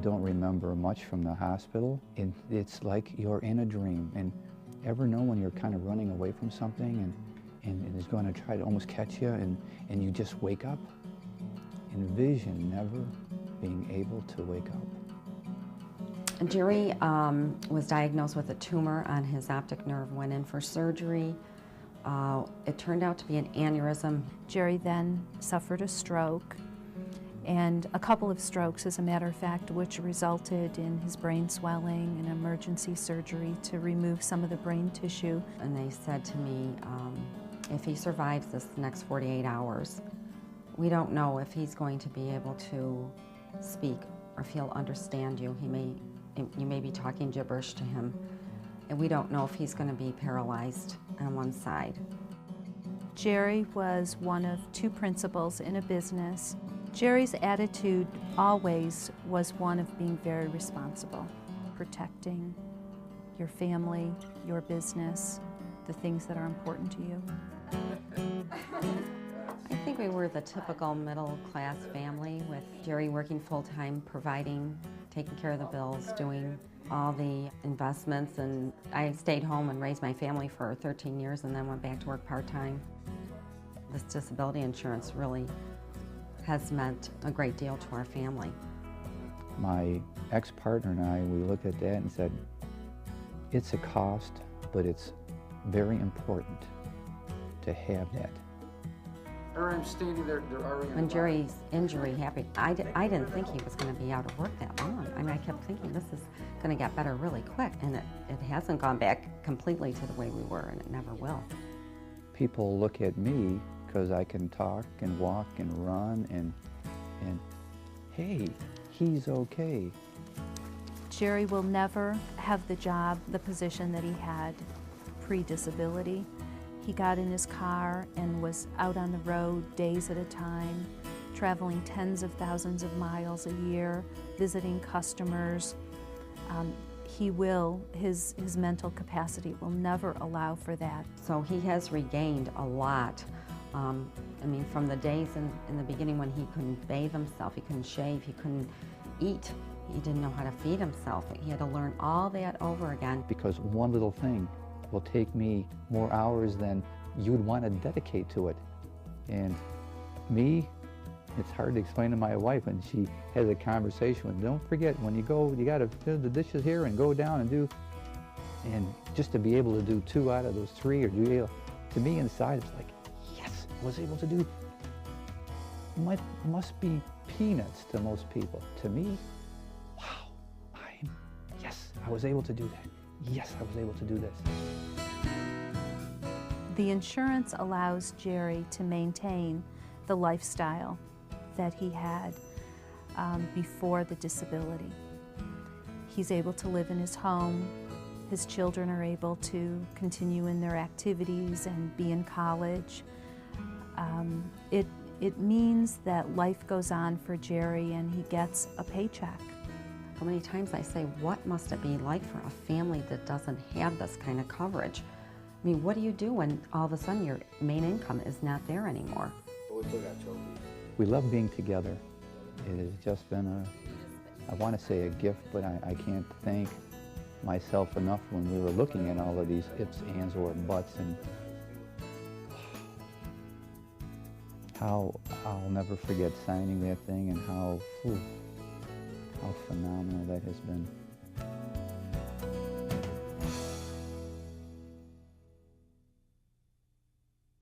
don't remember much from the hospital. It's like you're in a dream. And ever know when you're kind of running away from something and it's going to try to almost catch you and you just wake up? Envision never being able to wake up. Jerry was diagnosed with a tumor on his optic nerve, went in for surgery. It turned out to be an aneurysm. Jerry then suffered a stroke, and a couple of strokes, as a matter of fact, which resulted in his brain swelling and emergency surgery to remove some of the brain tissue. And they said to me, if he survives this next 48 hours, we don't know if he's going to be able to speak or if he'll understand you. You may be talking gibberish to him, and we don't know if he's going to be paralyzed on one side. Jerry was one of two principals in a business. Jerry's attitude always was one of being very responsible, protecting your family, your business, the things that are important to you. I think we were the typical middle-class family, with Jerry working full-time, providing, taking care of the bills, doing all the investments, and I stayed home and raised my family for 13 years and then went back to work part-time. This disability insurance really has meant a great deal to our family. My ex-partner and I, we looked at that and said, it's a cost, but it's very important to have that. I'm standing there, they're already When Jerry's injury happened, I didn't think he was going to be out of work that long. I mean, I kept thinking this is going to get better really quick, and it hasn't gone back completely to the way we were, and it never will. People look at me because I can talk and walk and run and hey, he's okay. Jerry will never have the job, the position that he had pre-disability. He got in his car and was out on the road days at a time, traveling tens of thousands of miles a year, visiting customers. His mental capacity will never allow for that. So he has regained a lot. I mean, from the days in the beginning when he couldn't bathe himself, he couldn't shave, he couldn't eat, he didn't know how to feed himself. He had to learn all that over again. Because one little thing will take me more hours than you'd want to dedicate to it. And me, it's hard to explain to my wife when she has a conversation with, don't forget, when you go, you got to do the dishes here and go down and do, and just to be able to do 2 out of those 3, or do, to me inside, it's like, yes, I was able to do, must be peanuts to most people. To me, wow, yes, I was able to do that. Yes, I was able to do this. The insurance allows Jerry to maintain the lifestyle that he had before the disability. He's able to live in his home. His children are able to continue in their activities and be in college. It means that life goes on for Jerry and he gets a paycheck. How many times I say, what must it be like for a family that doesn't have this kind of coverage? I mean, what do you do when all of a sudden your main income is not there anymore? We love being together. It has just been I want to say a gift, but I can't thank myself enough when we were looking at all of these ifs, ands, or buts, and how I'll never forget signing that thing and how phenomenal that has been.